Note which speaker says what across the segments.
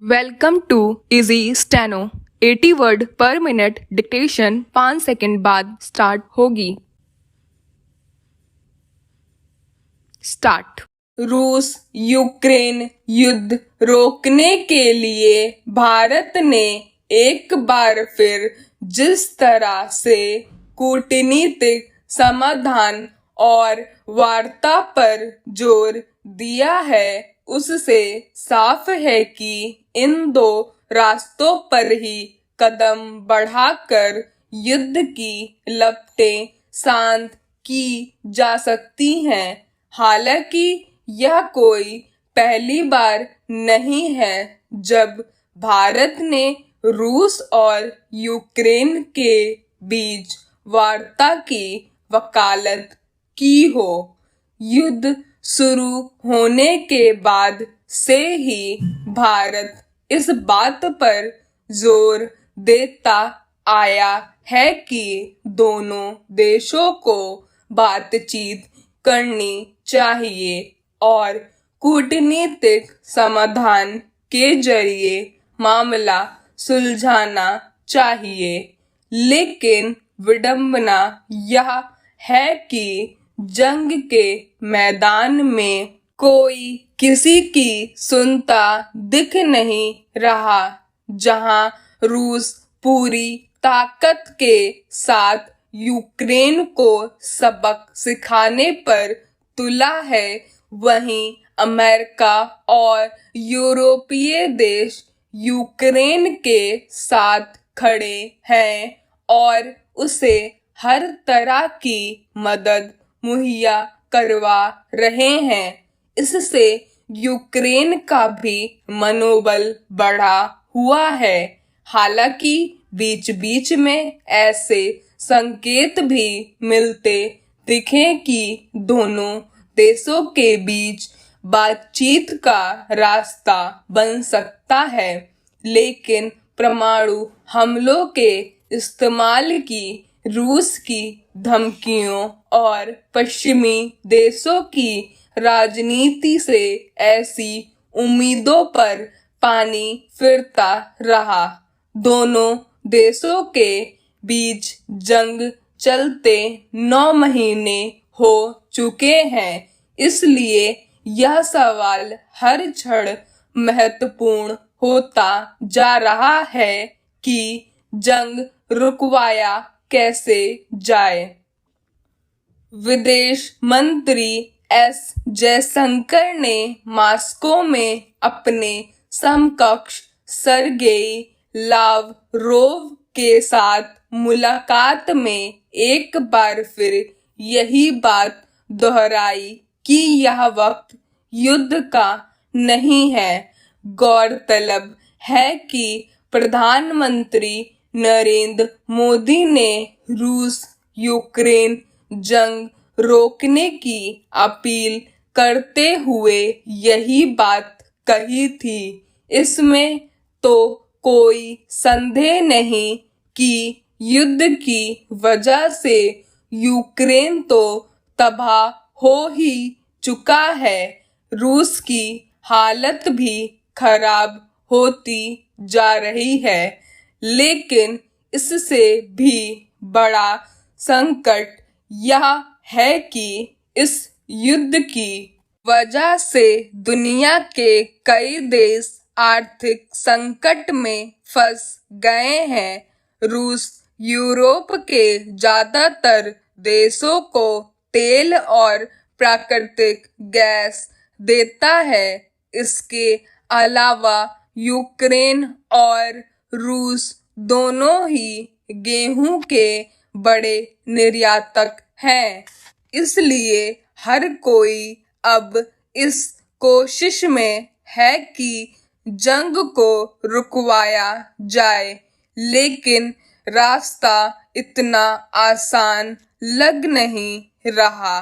Speaker 1: Welcome to easy steno 80 word per minute dictation 5 second बाद start होगी। Start.
Speaker 2: रूस Ukraine युद्ध रोकने के लिए भारत ने एक बार फिर जिस तरह से कूटनीतिक समाधान और वार्ता पर जोर दिया है, उससे साफ है कि इन दो रास्तों पर ही कदम बढ़ाकर युद्ध की लपटें शांत की जा सकती हैं। हालांकि यह कोई पहली बार नहीं है जब भारत ने रूस और यूक्रेन के बीच वार्ता की वकालत की हो। युद्ध शुरू होने के बाद से ही भारत इस बात पर जोर देता आया है कि दोनों देशों को बातचीत करनी चाहिए और कूटनीतिक समाधान के जरिए मामला सुलझाना चाहिए। लेकिन विडंबना यह है कि जंग के मैदान में कोई किसी की सुनता दिख नहीं रहा। जहां रूस पूरी ताकत के साथ यूक्रेन को सबक सिखाने पर तुला है, वहीं अमेरिका और यूरोपीय देश यूक्रेन के साथ खड़े हैं और उसे हर तरह की मदद मुहैया करवा रहे हैं। इससे यूक्रेन का भी मनोबल बढ़ा हुआ है। हालांकि बीच बीच में ऐसे संकेत भी मिलते दिखे कि दोनों देशों के बीच बातचीत का रास्ता बन सकता है, लेकिन परमाणु हमलों के इस्तेमाल की रूस की धमकियों और पश्चिमी देशों की राजनीति से ऐसी उम्मीदों पर पानी फिरता रहा। दोनों देशों के बीच जंग चलते 9 महीने हो चुके हैं। इसलिए यह सवाल हर क्षण महत्वपूर्ण होता जा रहा है कि जंग रुकवाया कैसे जाए। विदेश मंत्री एस जयशंकर ने मॉस्को में अपने समकक्ष सर्गेई लावरोव के साथ मुलाकात में एक बार फिर यही बात दोहराई कि यह वक्त युद्ध का नहीं है। गौरतलब है कि प्रधानमंत्री नरेंद्र मोदी ने रूस यूक्रेन जंग रोकने की अपील करते हुए यही बात कही थी। इसमें तो कोई संदेह नहीं कि युद्ध की वजह से यूक्रेन तो तबाह हो ही चुका है। रूस की हालत भी खराब होती जा रही है, लेकिन इससे भी बड़ा संकट यह है कि इस युद्ध की वजह से दुनिया के कई देश आर्थिक संकट में फंस गए हैं। रूस यूरोप के ज्यादातर देशों को तेल और प्राकृतिक गैस देता है। इसके अलावा यूक्रेन और रूस दोनों ही गेहूं के बड़े निर्यातक हैं। इसलिए हर कोई अब इस कोशिश में है कि जंग को रुकवाया जाए, लेकिन रास्ता इतना आसान लग नहीं रहा।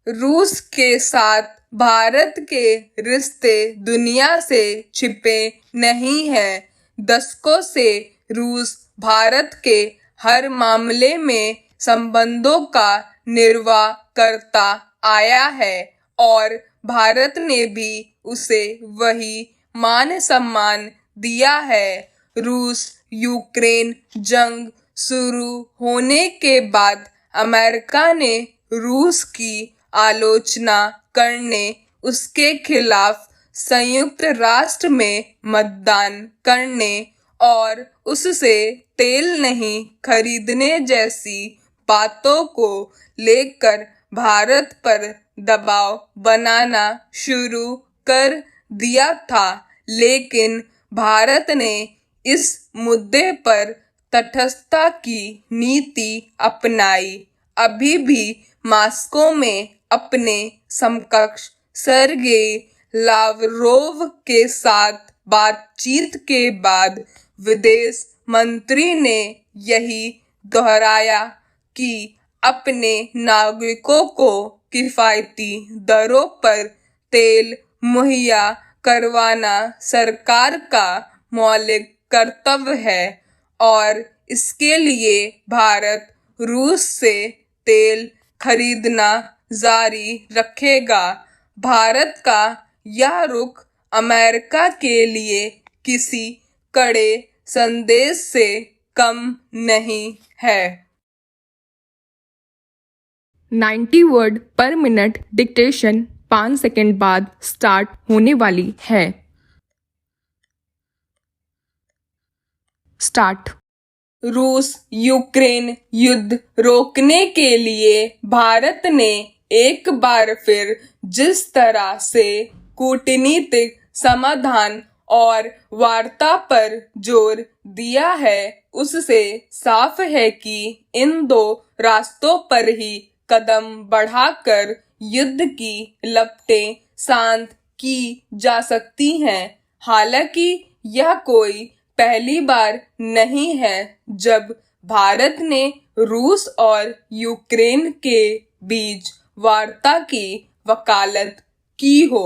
Speaker 2: रूस के साथ भारत के रिश्ते दुनिया से छिपे नहीं हैं। दशकों से रूस भारत के हर मामले में संबंधों का निर्वाह करता आया है और भारत ने भी उसे वही मान सम्मान दिया है। रूस यूक्रेन जंग शुरू होने के बाद अमेरिका ने रूस की आलोचना करने, उसके खिलाफ संयुक्त राष्ट्र में मतदान करने और उससे तेल नहीं खरीदने जैसी बातों को लेकर भारत पर दबाव बनाना शुरू कर दिया था, लेकिन भारत ने इस मुद्दे पर तटस्थता की नीति अपनाई। अभी भी मॉस्को में अपने समकक्ष सर्गेई लावरोव के साथ बातचीत के बाद विदेश मंत्री ने यही दोहराया कि अपने नागरिकों को किफायती दरों पर तेल मुहैया करवाना सरकार का मौलिक कर्तव्य है और इसके लिए भारत रूस से तेल खरीदना जारी रखेगा। भारत का यह रुख अमेरिका के लिए किसी कड़े संदेश से कम नहीं है।
Speaker 1: 90 word per minute dictation 5 second बाद स्टार्ट होने वाली है। स्टार्ट।
Speaker 2: रूस यूक्रेन युद्ध रोकने के लिए भारत ने एक बार फिर जिस तरह से कूटनीतिक समाधान और वार्ता पर जोर दिया है, उससे साफ है कि इन दो रास्तों पर ही कदम बढ़ाकर युद्ध की लपटें शांत की जा सकती हैं। हालांकि यह कोई पहली बार नहीं है जब भारत ने रूस और यूक्रेन के बीच वार्ता की वकालत की हो।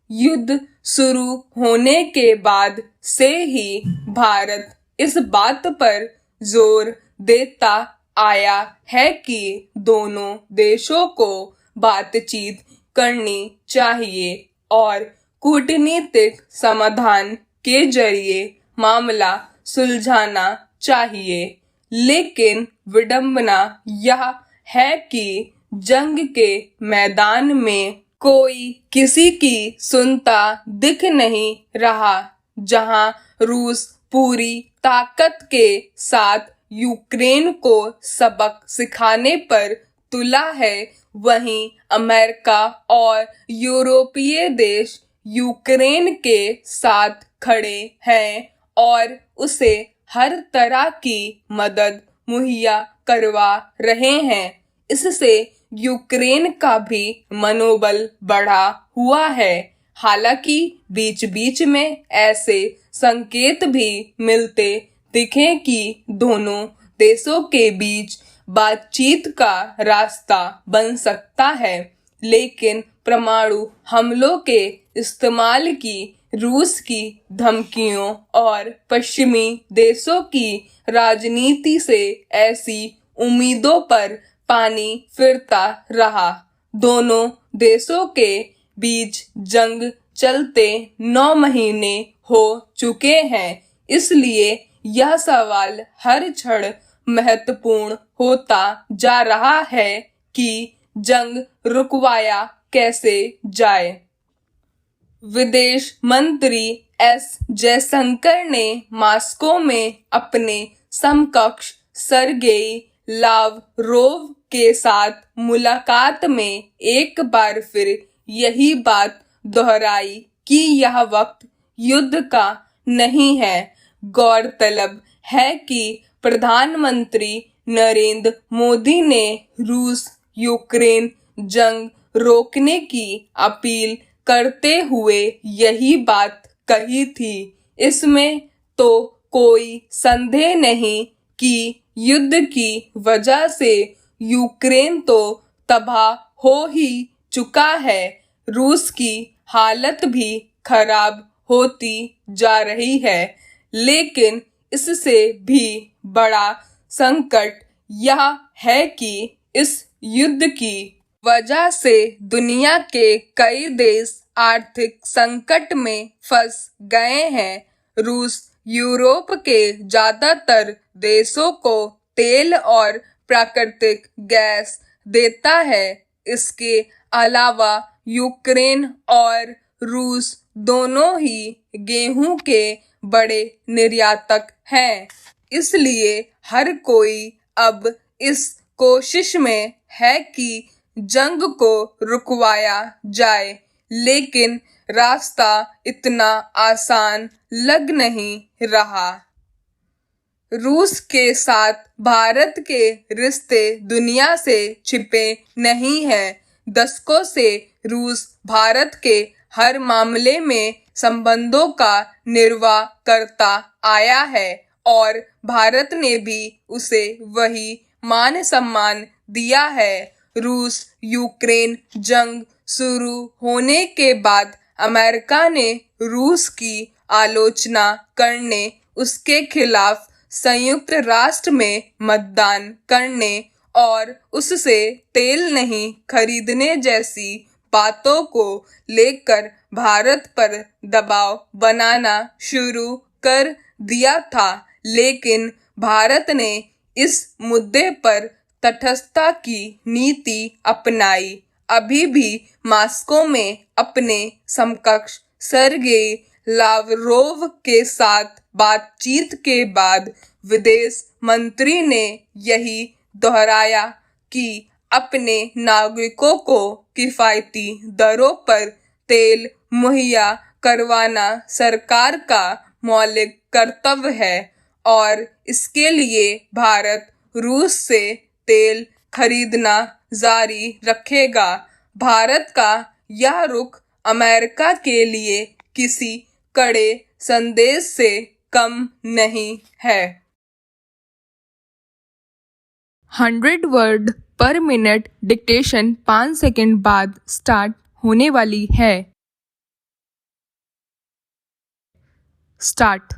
Speaker 2: युद्ध शुरू होने के बाद से ही भारत इस बात पर जोर देता आया है कि दोनों देशों को बातचीत करनी चाहिए और कूटनीतिक समाधान के जरिए मामला सुलझाना चाहिए। लेकिन विडंबना यह है कि जंग के मैदान में कोई किसी की सुनता दिख नहीं रहा। जहां रूस पूरी ताकत के साथ यूक्रेन को सबक सिखाने पर तुला है, वहीं अमेरिका और यूरोपीय देश यूक्रेन के साथ खड़े हैं और उसे हर तरह की मदद मुहैया करवा रहे हैं। इससे यूक्रेन का भी मनोबल बढ़ा हुआ है। हालांकि बीच बीच में ऐसे संकेत भी मिलते दिखे कि दोनों देशों के बीच बातचीत का रास्ता बन सकता है, लेकिन परमाणु हमलों के इस्तेमाल की रूस की धमकियों और पश्चिमी देशों की राजनीति से ऐसी उम्मीदों पर पानी फिरता रहा। दोनों देशों के बीच जंग चलते 9 महीने हो चुके हैं, इसलिए यह सवाल हर क्षण महत्वपूर्ण होता जा रहा है कि जंग रुकवाया कैसे जाए। विदेश मंत्री एस जयशंकर ने मॉस्को में अपने समकक्ष सर्गेई लावरोव के साथ मुलाकात में एक बार फिर यही बात दोहराई कि यह वक्त युद्ध का नहीं है। गौरतलब है कि प्रधानमंत्री नरेंद्र मोदी ने रूस यूक्रेन जंग रोकने की अपील करते हुए यही बात कही थी। इसमें तो कोई संदेह नहीं कि युद्ध की वजह से यूक्रेन तो तबाह हो ही चुका है, रूस की हालत भी खराब होती जा रही है। लेकिन इससे भी बड़ा संकट यह है कि इस युद्ध की वजह से दुनिया के कई देश आर्थिक संकट में फंस गए हैं। रूस यूरोप के ज्यादातर देशों को तेल और प्राकृतिक गैस देता है। इसके अलावा यूक्रेन और रूस दोनों ही गेहूं के बड़े निर्यातक हैं। इसलिए हर कोई अब इस कोशिश में है कि जंग को रुकवाया जाए, लेकिन रास्ता इतना आसान लग नहीं रहा। रूस के साथ भारत के रिश्ते दुनिया से छिपे नहीं हैं। दशकों से रूस भारत के हर मामले में संबंधों का निर्वाह करता आया है और भारत ने भी उसे वही मान सम्मान दिया है। रूस यूक्रेन जंग शुरू होने के बाद अमेरिका ने रूस की आलोचना करने, उसके खिलाफ संयुक्त राष्ट्र में मतदान करने और उससे तेल नहीं खरीदने जैसी बातों को लेकर भारत पर दबाव बनाना शुरू कर दिया था, लेकिन भारत ने इस मुद्दे पर तटस्थता की नीति अपनाई। अभी भी मॉस्को में अपने समकक्ष सर्गेई लावरोव के साथ बातचीत के बाद विदेश मंत्री ने यही दोहराया कि अपने नागरिकों को किफायती दरों पर तेल मुहैया करवाना सरकार का मौलिक कर्तव्य है और इसके लिए भारत रूस से तेल खरीदना जारी रखेगा। भारत का यह रुख अमेरिका के लिए किसी कड़े संदेश से कम नहीं है।
Speaker 1: 100 word per minute dictation 5 second बाद स्टार्ट होने वाली है। स्टार्ट।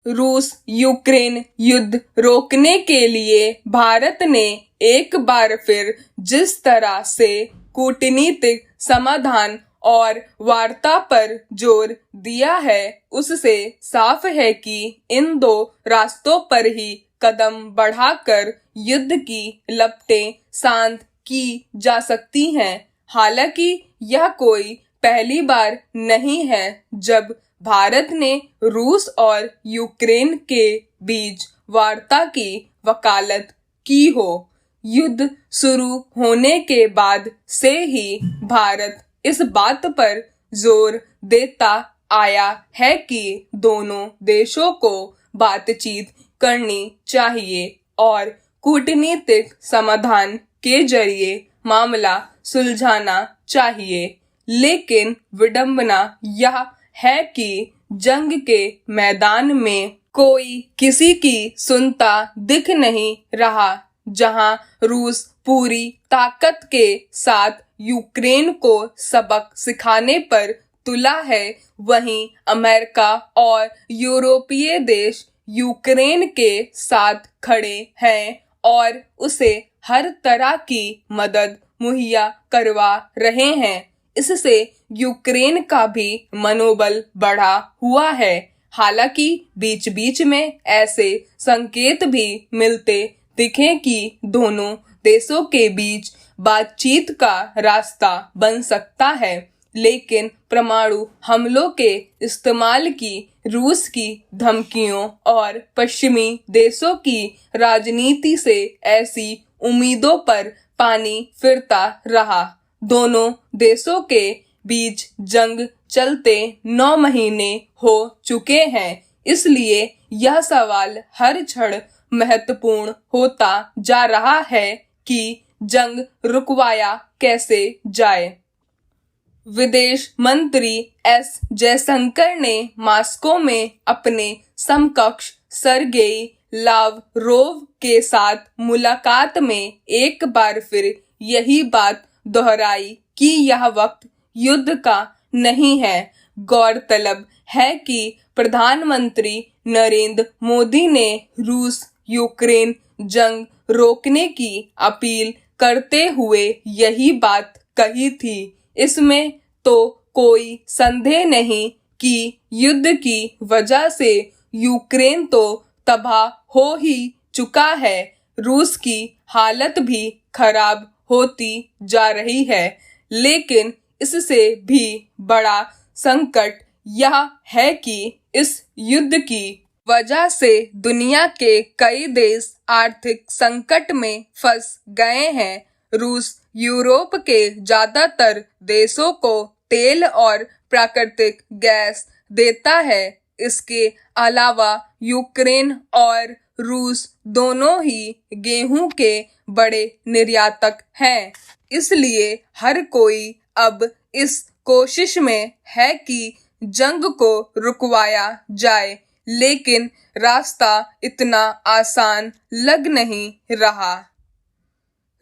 Speaker 2: रूस यूक्रेन युद्ध रोकने के लिए भारत ने एक बार फिर जिस तरह से कूटनीतिक समाधान और वार्ता पर जोर दिया है, उससे साफ है कि इन दो रास्तों पर ही कदम बढ़ाकर युद्ध की लपटें शांत की जा सकती हैं। हालांकि यह कोई पहली बार नहीं है जब भारत ने रूस और यूक्रेन के बीच वार्ता की वकालत की हो। युद्ध शुरू होने के बाद से ही भारत इस बात पर जोर देता आया है कि दोनों देशों को बातचीत करनी चाहिए और कूटनीतिक समाधान के जरिए मामला सुलझाना चाहिए। लेकिन विडंबना यह है कि जंग के मैदान में कोई किसी की सुनता दिख नहीं रहा। जहां रूस पूरी ताकत के साथ यूक्रेन को सबक सिखाने पर तुला है, वहीं अमेरिका और यूरोपीय देश यूक्रेन के साथ खड़े हैं और उसे हर तरह की मदद मुहैया करवा रहे हैं। इससे यूक्रेन का भी मनोबल बढ़ा हुआ है। हालांकि बीच बीच में ऐसे संकेत भी मिलते दिखे कि दोनों देशों के बीच बातचीत का रास्ता बन सकता है, लेकिन परमाणु हमलों के इस्तेमाल की रूस की धमकियों और पश्चिमी देशों की राजनीति से ऐसी उम्मीदों पर पानी फिरता रहा। दोनों देशों के बीच जंग चलते 9 महीने हो चुके हैं, इसलिए यह सवाल हर क्षण महत्वपूर्ण होता जा रहा है कि जंग रुकवाया कैसे जाए। विदेश मंत्री एस जयशंकर ने मॉस्को में अपने समकक्ष सर्गेई लावरोव के साथ मुलाकात में एक बार फिर यही बात दोहराई कि यह वक्त युद्ध का नहीं है। गौरतलब है कि प्रधानमंत्री नरेंद्र मोदी ने रूस यूक्रेन जंग रोकने की अपील करते हुए यही बात कही थी। इसमें तो कोई संदेह नहीं कि युद्ध की वजह से यूक्रेन तो तबाह हो ही चुका है, रूस की हालत भी खराब होती जा रही है। लेकिन इससे भी बड़ा संकट यह है कि इस युद्ध की वजह से दुनिया के कई देश आर्थिक संकट में फंस गए हैं। रूस यूरोप के ज्यादातर देशों को तेल और प्राकृतिक गैस देता है। इसके अलावा यूक्रेन और रूस दोनों ही गेहूं के बड़े निर्यातक हैं। इसलिए हर कोई अब इस कोशिश में है कि जंग को रुकवाया जाए, लेकिन रास्ता इतना आसान लग नहीं रहा।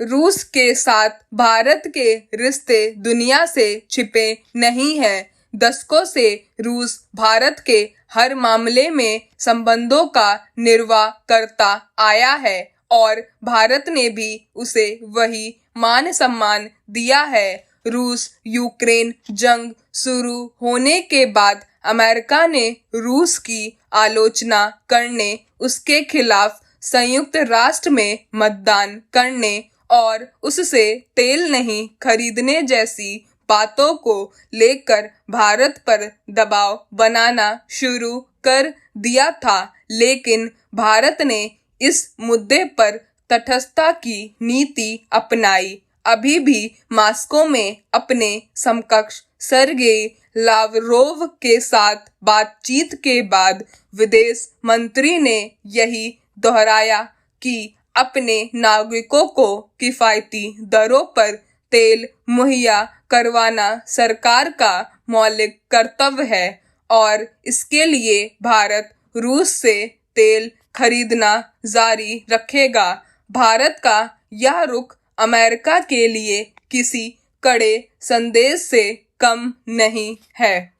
Speaker 2: रूस के साथ भारत के रिश्ते दुनिया से छिपे नहीं हैं। दशकों से रूस भारत के हर मामले में संबंधों का निर्वाह करता आया है और भारत ने भी उसे वही मान सम्मान दिया है। रूस यूक्रेन जंग शुरू होने के बाद अमेरिका ने रूस की आलोचना करने, उसके खिलाफ संयुक्त राष्ट्र में मतदान करने और उससे तेल नहीं खरीदने जैसी बातों को लेकर भारत पर दबाव बनाना शुरू कर दिया था। लेकिन भारत ने इस मुद्दे पर तटस्थता की नीति अपनाई। अभी भी मॉस्को में अपने समकक्ष सर्गेई लावरोव के साथ बातचीत के बाद विदेश मंत्री ने यही दोहराया कि अपने नागरिकों को किफायती दरों पर तेल मुहैया करवाना सरकार का मौलिक कर्तव्य है और इसके लिए भारत रूस से तेल खरीदना जारी रखेगा। भारत का यह रुख अमेरिका के लिए किसी कड़े संदेश से कम नहीं है।